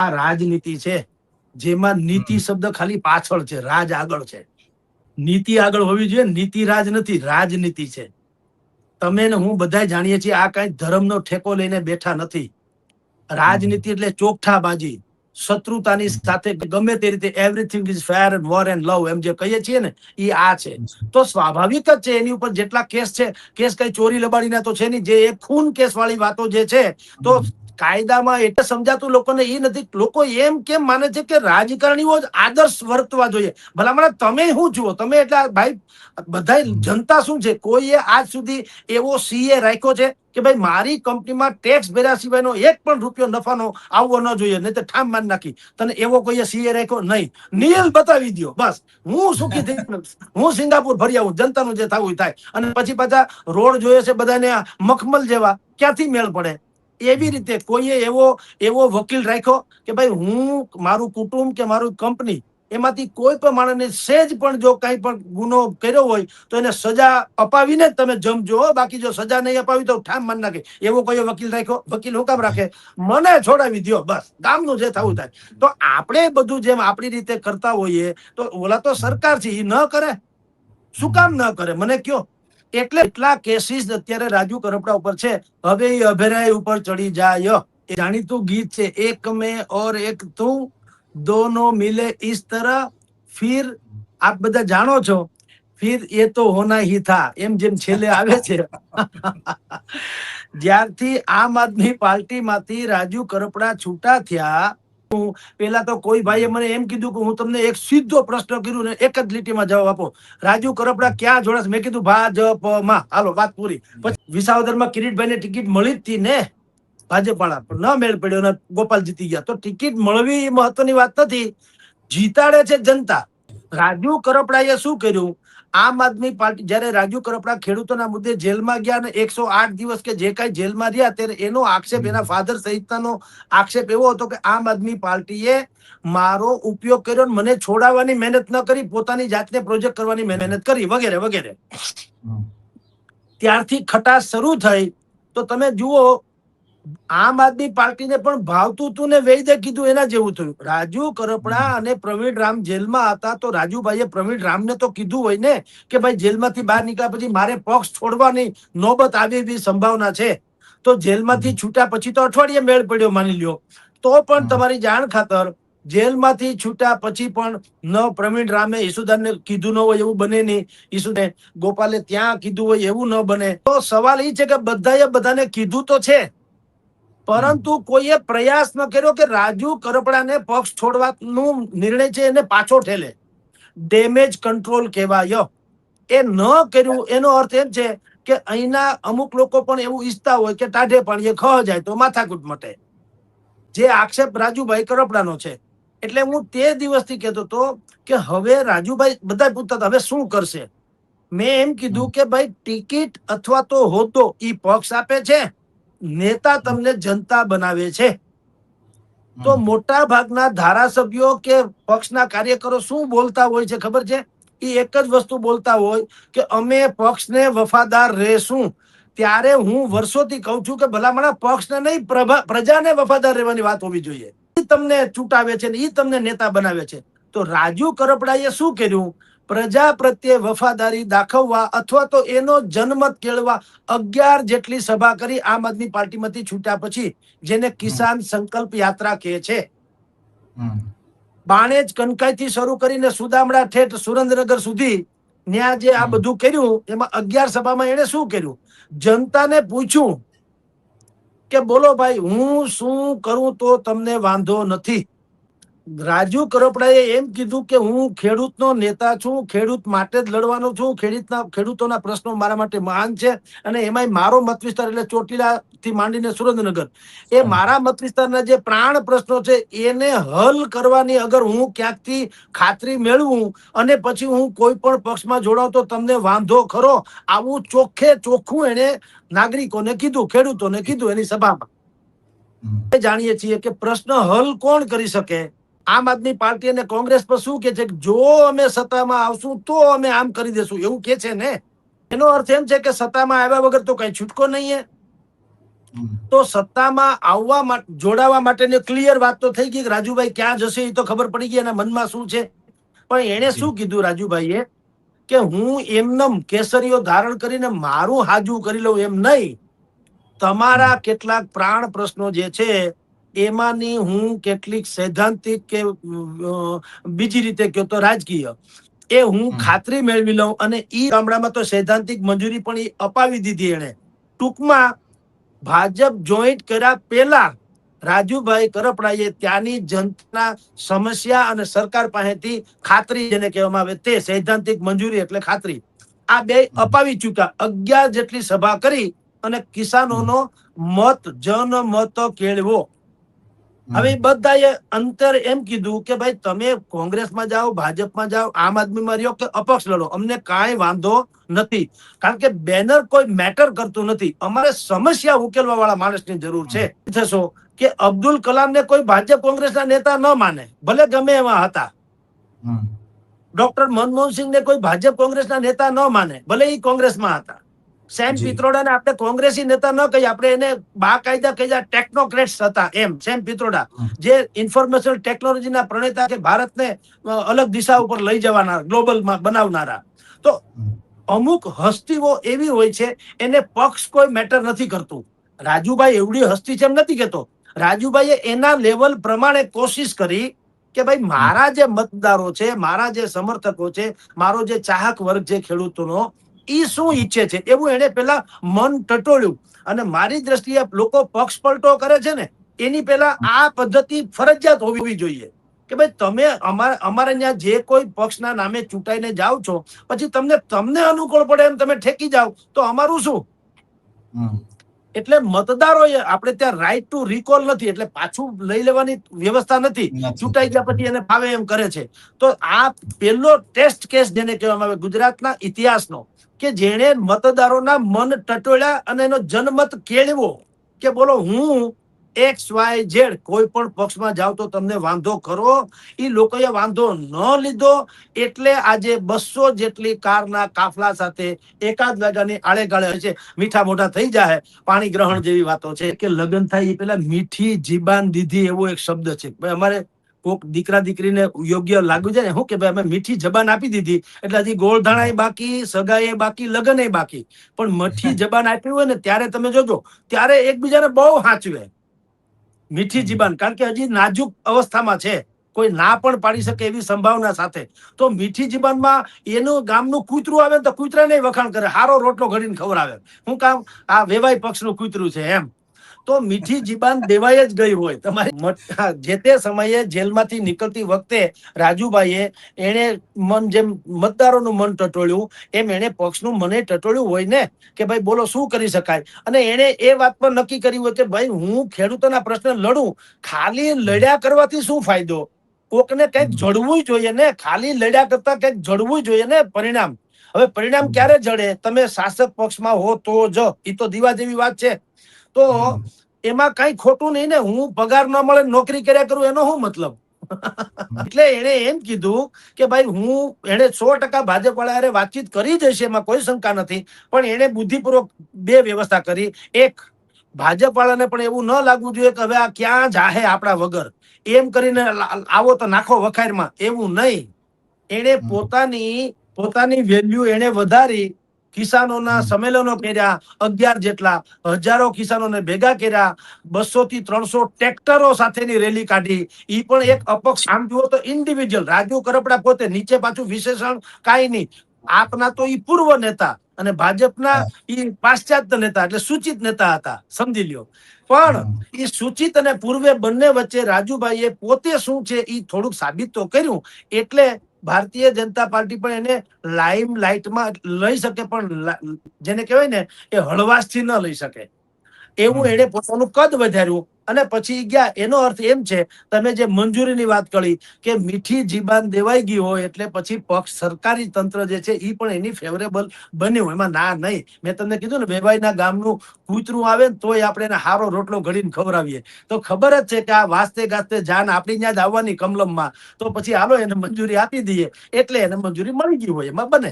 આ રાજનીતિ છે, જેમાં નીતિ શબ્દ ખાલી પાછળ છે, રાજ આગળ છે. નીતિ આગળ હોવી જોઈએ, નીતિ રાજ નથી, રાજનીતિ છે. તમે ને હું બધા જાણીએ છીએ આ કઈ ધર્મનો ઠેકો લઈને બેઠા નથી. રાજનીતિ એટલે ચોકઠાબાજી, શત્રુતાની સાથે ગમે તે રીતે everything is fair and war and love એમ જે કહીએ છીએ ને, એ આ છે. તો સ્વાભાવિક જ છે એની ઉપર જેટલા કેસ છે, કેસ કઈ ચોરી લબાડીના તો છે નહીં, જે એ ખૂન કેસ વાળી વાતો જે છે, તો કાયદામાં એટલે સમજાતું લોકોને એ નથી. લોકો એમ કેમ માને છે કે રાજકારણીઓ જ આદર્શ વર્તવા જોઈએ? ભલામણ તમે શું જુઓ, તમે એટલે ભાઈ બધા જનતા શું છે? કોઈએ આજ સુધી એવો સીએ રાખ્યો છે કે ભાઈ મારી કંપનીમાં ટેક્સ ભર્યા સિવાયનો એક પણ રૂપિયો નફાનો આવવો ન જોઈએ, નહીં તો ઠામ માન નાખી? તને એવો કોઈએ સીએ રાખ્યો નહીં? નીલ બતાવી દો બસ, હું સુખી થઈ, હું સિંગાપુર ફરી આવું, જનતાનું જે થવું થાય. અને પછી પાછા રોડ જોઈએ છે બધાને મખમલ જેવા, ક્યાંથી મેળ પડે? એવી રીતે કોઈએ એવો વકીલ રાખ્યો કે ભાઈ હું મારું કુટુંબ કે મારું કંપની એમાંથી કોઈ પણ માણસને સેજ પણ જો કઈ પણ ગુનો કર્યો હોય તો એને સજા અપાવીને જ તમે જમજો, બાકી જો સજા નહીં અપાવી તો ઠામ માન નાખે. એવો કોઈ વકીલ રાખ્યો? વકીલ હુકામ રાખે? મને છોડાવી દો બસ, ગામનું જે થવું થાય. તો આપણે બધું જેમ આપણી રીતે કરતા હોઈએ તો ઓલા તો સરકાર છે, એ ન કરે? શું કામ ન કરે મને કયો? એટલે એટલા કેસીસ અત્યારે રાજુ કરપડા ઉપર છે. હવે એ અભેરાય ઉપર ચડી જાય. એ જાણીતું ગીત છે, એક મેં ઓર એક તું, દોનો મિલે ઇસ તરહ, ફિર આપ બધા જાણો છો, ફિર એ તો હોના હી થા, એમ જેમ છેલ્લે આવે છે. જ્યારથી આમ આદમી પાર્ટીમાંથી રાજુ કરપડા છૂટા થયા, પેલા તો કોઈ ભાઈએ મને એમ કીધું કે હું તમને એક સીધો પ્રશ્ન કર્યો ને એક જ લીટીમાં જવાબ આપો, રાજુ કરપડા ક્યાં જોડાશે? મેં કીધું ભાજપમાં. હાલો વાત પૂરી. પછી વિસાવદરમાં કિરીટભાઈને ટિકિટ મળી જ હતી ને, ભાજપવાળા પણ ન મેળ પડ્યો ને ગોપાલ જીતી ગયા. તો ટિકિટ મળવી એ મહત્વની વાત નથી, જીતાડે છે જનતા. રાજુ કરપડાએ શું કર્યું? આમ આદમી પાર્ટી જયારે રાજુ કરપડા ખેડૂતોના મુદ્દે જેલમાં ગયા ને 108 દિવસ કે જે કઈ જેલમાં રહ્યા, ત્યારે એનો આક્ષેપ, એના ફાધર સહિતનો આક્ષેપ એવો હતો કે આમ આદમી પાર્ટીએ મારો ઉપયોગ કર્યો, મને છોડાવવાની મહેનત ન કરી, પોતાની જાતને પ્રોજેક્ટ કરવાની મહેનત કરી, વગેરે વગેરે. ત્યારથી ખટાશ શરૂ થઈ. તો તમે જુઓ, આમ આદમી પાર્ટીને પણ ભાવતું તું ને વૈદ્ય કીધું એના જેવું થયું. રાજુ કરપડા અને પ્રવીણ રામ જેલમાં હતા તો રાજુભાઈએ પ્રવીણ રામને તો કીધું હોય ને કે ભાઈ જેલમાંથી બહાર નીકળ્યા પછી મારે પક્ષ છોડવાની નોબત આવે એવી સંભાવના છે. તો જેલમાંથી છૂટ્યા પછી તો અઠવાડિયે મેળ પડ્યો માની લ્યો, તો પણ તમારી જાણ ખાતર જેલમાંથી છૂટ્યા પછી પણ ન પ્રવીણ રામે ઈસુદાનને કીધું ન હોય એવું બને નહીં, ઈસુને ગોપાલે ત્યાં કીધું હોય એવું ન બને. તો સવાલ એ છે કે બધાએ બધાને કીધું તો છે, પરંતુ કોઈએ પ્રયાસ ન કર્યો કે રાજુ કરપડાને પક્ષ છોડવાનો નિર્ણય છે એને પાછો ઠેલે. ડેમેજ કંટ્રોલ કહેવાય. એ ન કર્યું એનો અર્થ એમ છે કે અહીંના અમુક લોકો પણ એવું ઈચ્છતા હોય કે ટાઢે પાણીએ ખ જાય તો માથાકૂટ મટે, જે આક્ષેપ રાજુભાઈ કરપડાનો છે. એટલે હું તે દિવસથી કહેતો હતો કે હવે રાજુભાઈ બધા પૂછતા હતા હવે શું કરશે. મેં એમ કીધું કે ભાઈ ટિકિટ અથવા તો હોદ્દો ઈ પક્ષ આપે છે, નેતા તમને જનતા બનાવે છે. તો મોટા ભાગના ધારાસભ્યો કે પક્ષના કાર્યકરો શું બોલતા હોય છે ખબર છે? એ એક જ વસ્તુ બોલતા હોય કે અમે પક્ષને વફાદાર રહેશું. ત્યારે હું વર્ષોથી કહું છું કે ભલામણા પક્ષને નહીં, પ્રજાને વફાદાર રહેવાની વાત હોવી જોઈએ. એ તમને ચૂંટાવે છે ને એ તમને નેતા બનાવે છે. તો રાજુ કરપડાએ શું કર્યું? પ્રજા પ્રત્યે વફાદારી દાખવવા અથવા તો એનો જનમત કેળવા 11 જેટલી સભા કરી આમ આદમી પાર્ટીમાંથી છૂટ્યા પછી, જેને કિસાન સંકલ્પ યાત્રા કહે છે. બાણેજ કનકાઈથી શરૂ કરીને સુદામડા ઠેઠ સુરેન્દ્રનગર સુધી ત્યાં જે આ બધું કર્યું, એમાં 11 સભામાં એને શું કર્યું? જનતાને પૂછ્યું કે બોલો ભાઈ હું શું કરું તો તમને વાંધો નથી. રાજુ કરપડાએ એમ કીધું કે હું ખેડૂતનો નેતા છું, ખેડૂત માટે જ લડવાનો છું, ખેડૂતોના પ્રશ્નો મારા માટે મહાન છે. અને એમાંય મારો મત વિસ્તાર એટલે ચોટીલા થી માંડીને સુરેન્દ્રનગર, એ મારા મત વિસ્તારના જે પ્રાણ પ્રશ્નો છે એને હલ કરવાની અગર હું ક્યાંકથી ખાતરી મેળવું અને પછી હું કોઈ પણ પક્ષમાં જોડાવ તો તમને વાંધો ખરો? આવું ચોખ્ખું એને નાગરિકોને કીધું, ખેડૂતોને કીધું એની સભામાં. જાણીએ છીએ કે પ્રશ્ન હલ કોણ કરી શકે? આમ આદમી પાર્ટી અને કોંગ્રેસ પર શું કે છે? જો અમે સત્તામાં આવશું તો અમે આમ કરી દેશું એવું કે છે ને. એનો અર્થ એમ છે કે સત્તામાં આવ્યા વગર તો કઈ છૂટકો નહીં. તો સત્તામાં આવવા માટે જોડાવા માટેની ક્લિયર વાત તો થઈ ગઈ કે રાજુભાઈ ક્યાં જશે એ તો ખબર પડી ગઈ એના મનમાં શું છે. પણ એને શું કીધું રાજુભાઈએ કે હું એમનેમ કેસરીઓ ધારણ કરીને મારું હાજુ કરી લઉં એમ નહીં, તમારા કેટલાક પ્રાણ પ્રશ્નો જે છે એમાંની હું કેટલીક સૈદ્ધાંતિક કે બીજી રીતે કહો તો રાજકીય એ હું ખાતરી મેળવી લઉં અને ઈ ગામડામાં તો સૈદ્ધાંતિક મંજૂરી પણ ઈ અપાવી દીધી એને. ટૂંકમાં ભાજપ જોઈન્ટ કર્યા પહેલા રાજુભાઈ કરપડાએ ત્યાંની જનતાના સમસ્યા અને સરકાર પાસેથી ખાતરી જેને કહેવામાં આવે તે સૈદ્ધાંતિક મંજૂરી એટલે ખાતરી આ બે અપાવી ચૂક્યા. 11 જેટલી સભા કરી અને કિસાનોનો મત જનમત કેળવો. હવે બધાએ અંતર એમ કીધું કે ભાઈ તમે કોંગ્રેસમાં જાઓ, ભાજપમાં જાઓ, આમ આદમીમાં રહ્યો કે અપક્ષ લડો, અમને કાંઈ વાંધો નથી, કારણ કે બેનર કોઈ મેટર કરતું નથી, અમારે સમસ્યા ઉકેલવા વાળા માણસની જરૂર છે. થશો કે અબ્દુલ કલામને કોઈ ભાજપ કોંગ્રેસના નેતા ન માને, ભલે ગમે એવા હતા. ડોક્ટર મનમોહનસિંહને કોઈ ભાજપ કોંગ્રેસના નેતા ન માને, ભલે એ કોંગ્રેસમાં હતા. સેમ પિત્રોડાને આપણે કોંગ્રેસી નેતા ન કહીએ, આપણે એને બાકાયદા કહીએ ટેકનોક્રેટ્સ હતા. એમ સેમ પિત્રોડા જે ઇન્ફોર્મેશન ટેકનોલોજીના પ્રણેતા કે ભારતને અલગ દિશા ઉપર લઈ જવાના, ગ્લોબલમાં બનાવનારા. તો અમુક હસ્તીઓ એવી હોય છે એને પક્ષ કોઈ મેટર નથી કરતું. રાજુભાઈ એવડી હસ્તી છે એમ નથી કહેતો. રાજુભાઈએ એના લેવલ પ્રમાણે કોશિશ કરી કે ભાઈ મારા જે મતદારો છે, મારા જે સમર્થકો છે, મારો જે ચાહક વર્ગ છે ખેડૂતોનો, ઈ શું ઈચ્છે છે એવું એને પેલા મન ટટોળ્યું. અને મારી દ્રષ્ટિએ લોકો પક્ષ પલટો કરે છે ને એની પેલા આ પદ્ધતિ ફરજિયાત હોવી જોઈએ કે ભાઈ તમે અમારે ત્યાં જે કોઈ પક્ષના નામે ચૂંટાઈને જાઓ છો, પછી તમને અનુકૂળ પડે એમ તમે ઠેકી જાઓ તો અમારું શું. એટલે મતદારોએ આપણે ત્યાં રાઈટ ટુ રિકોલ નથી, એટલે પાછું લઈ લેવાની વ્યવસ્થા નથી. ચૂંટાઈ ગયા પછી એને ફાવે એમ કરે છે. તો આ પહેલો ટેસ્ટ કેસ જેને કહેવામાં આવે ગુજરાતના ઇતિહાસનો, કે જેણે મતદારોના મન ટટોળ્યા અને એનો જનમત કેળવો કે બોલો હું XYZ કોઈ પણ પક્ષમાં જાવ તો તમને વાંધો ખરો. એ લોકોએ વાંધો ન લીધો એટલે આજે 200 જેટલી કારના કાફલા સાથે એકાદ વાગ્યાની આળે ગાળે હોય છે. મીઠા મોઢા થઈ જાય, પાણી ગ્રહણ જેવી વાતો છે કે લગ્ન થાય એ પેલા મીઠી જીબાન દીધી એવો એક શબ્દ છે. અમારે કોક દીકરા દીકરીને યોગ્ય લાગુ છે ને શું કે ભાઈ અમે મીઠી જબાન આપી દીધી એટલે હજી ગોળધાણા બાકી, સગાઈ બાકી, લગ્ન બાકી. પણ મીઠી જબાન આપી હોય ને ત્યારે તમે જોજો ત્યારે એકબીજાને બહુ સાચવે મીઠી જીબાન, કારણ કે હજી નાજુક અવસ્થામાં છે, કોઈ ના પણ પાડી શકે એવી સંભાવના સાથે. તો મીઠી જીબાનમાં એનું ગામનું કૂતરું આવે તો કૂતરાને વખાણ કરે, હારો રોટલો ઘડીને ખવડાવે. શું કામ? આ વેવાઈ પક્ષનું કૂતરું છે એમ. તો મીઠી જીબાન દેવાય જ ગઈ હોય તમારી. જે તે સમયે જેલમાંથી નીકળતી વખતે રાજુભાઈએ એને મન જેમ મતદારોનું મન ટટોળ્યું એમ એને પક્ષનું મને ટટોળ્યું હોય ને કે ભાઈ બોલો શું કરી શકાય. અને એને એ વાત પર નક્કી કર્યું હોય કે ભાઈ હું ખેડૂતોના પ્રશ્ન લડું, ખાલી લડ્યા કરવાથી શું ફાયદો? કોકને કંઈક જડવું જોઈએ ને, ખાલી લડ્યા કરતા કંઈક જડવું જોઈએ ને પરિણામ. હવે પરિણામ ક્યારે જડે? તમે શાસક પક્ષમાં હો તો જ. એ તો દીવા જેવી વાત છે. તો એમાં કઈ ખોટું નહીં ને, હું પગાર ન મળે નોકરી કર્યા કરું એનો શું મતલબ? એટલે એને એમ કીધું કે ભાઈ હું એને 100% ભાજપ વાળા વાતચીત કરી જશે, એમાં કોઈ શંકા નથી. પણ એને બુદ્ધિપૂર્વક બે વ્યવસ્થા કરી. એક, ભાજપ વાળાને પણ એવું ન લાગવું જોઈએ કે હવે આ ક્યાં જાહે આપણા વગર, એમ કરીને આવો તો નાખો વખારમાં, એવું નહીં. એને પોતાની વેલ્યુ એને વધારી. કિસાનોના સંમેલનો કર્યા 11 જેટલા, હજારો કિસાનોને ભેગા કર્યા, 200 થી 300 ટ્રેક્ટરો સાથેની રેલી કાઢી. ઈ પણ એક અપક્ષ. આમ જુઓ તો ઇન્ડિવિજ્યુઅલ રાજુ કરપડા પોતે, નીચે પાછું વિશેષણ કાંઈ નહીં. આપના તો ઈ પૂર્વ નેતા અને ભાજપના ઈ પાશ્ચાત્ય નેતા એટલે સૂચિત નેતા હતા, સમજી લ્યો. પણ એ સૂચિત અને પૂર્વે બંને વચ્ચે રાજુભાઈએ પોતે શું છે એ થોડુંક સાબિત તો કર્યું. એટલે ભારતીય જનતા પાર્ટી પણ એને લાઇમ લાઇટમાં લઈ શકે, પણ જેને કહેવાય ને એ હળવાશથી ન લઈ શકે એવું એને પોતાનું કદ વધાર્યું અને પછી ગયા. એનો અર્થ એમ છે, તમે જે મંજૂરીની વાત કરી કે મીઠી જીબાન દેવાઈ ગઈ હોય એટલે પછી પક્ષ સરકારી તંત્ર જે છે એ પણ એની ફેવરેબલ બન્યું, એમાં ના નહીં. મેં તમને કીધું ને વેવાઈના ગામનું કૂતરું આવે ને તોય આપણે એને હારો રોટલો ઘડીને ખવડાવીએ. તો ખબર જ છે કે આ વાસ્તે ગાસ્તે જાન આપણી ત્યાં જ આવવાની કમલમમાં, તો પછી હાલો એને મંજૂરી આપી દઈએ એટલે એને મંજૂરી મળી ગઈ હોય, એમાં બને.